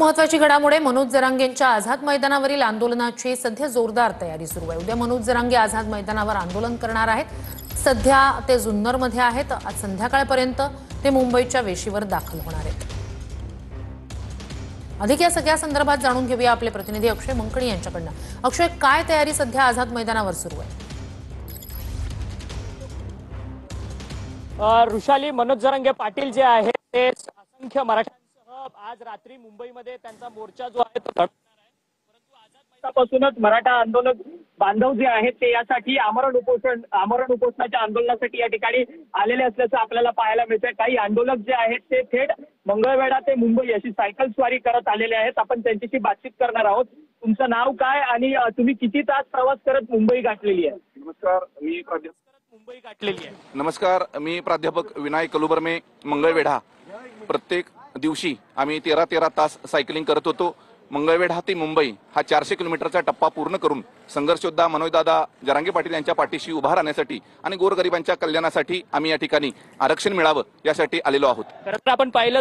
महत्वाची घडामोड आहे। मनोज जरांगेंच्या आझाद मैदानावरील आंदोलनाची सध्या जोरदार तयारी सुरू आहे। उद्या मनोज जरांगे आझाद मैदानावर आंदोलन करणार आहेत। सध्या ते जुन्नरमध्ये आहेत। आज संध्याकाळपर्यंत ते मुंबईच्या वेशीवर दाखल होणार आहेत। अधिक या सगळ्या संदर्भात जाणून घेऊया आपले प्रतिनिधी अक्षय मंकणी यांच्याकडून। अक्षय, काय तयारी सध्या आझाद मैदानावर सुरू आहे? ऋषाली, मनोज जरांगे पाटील जे आहेत ते असंख्य मराठ्यांसह आज रात्री मुंबईमध्ये त्यांचा मोर्चा जो आहे तो घडवणार आहे। परंतु आझाद मैदानापासूनच मराठा आंदोलक बांधव जे आहेत ते यासाठी आमरण उपोषणाच्या आंदोलनासाठी या ठिकाणी आलेले असल्याचं आपल्याला पाहायला मिळतंय। काही आंदोलक जे आहेत ते थेट मंगळवेढा ते मुंबई अशी सायकल स्वारी करत आलेले आहेत। आपण त्यांच्याशी बातचीत करणार आहोत। तुमचं नाव काय आणि तुम्ही किती तास प्रवास करत मुंबई गाठलेली आहे? नमस्कार, मी प्राध्यापक विनायक कलुबर्मे, मंगळवेढा। प्रत्येक दिवशी आम्ही 13 तास सायकलिंग करत होतो। मंगळवेढा ते मुंबई हा 400 किलोमीटरचा टप्पा पूर्ण करून संघर्षयोद्धा मनोजदादा जरांगे पाटील यांच्या पाठीशी उभा राहण्यासाठी आणि गोरगरिबांच्या कल्याणासाठी आम्ही या ठिकाणी आरक्षण मिळावं यासाठी आलेलो आहोत। खरं तर आपण पाहिलं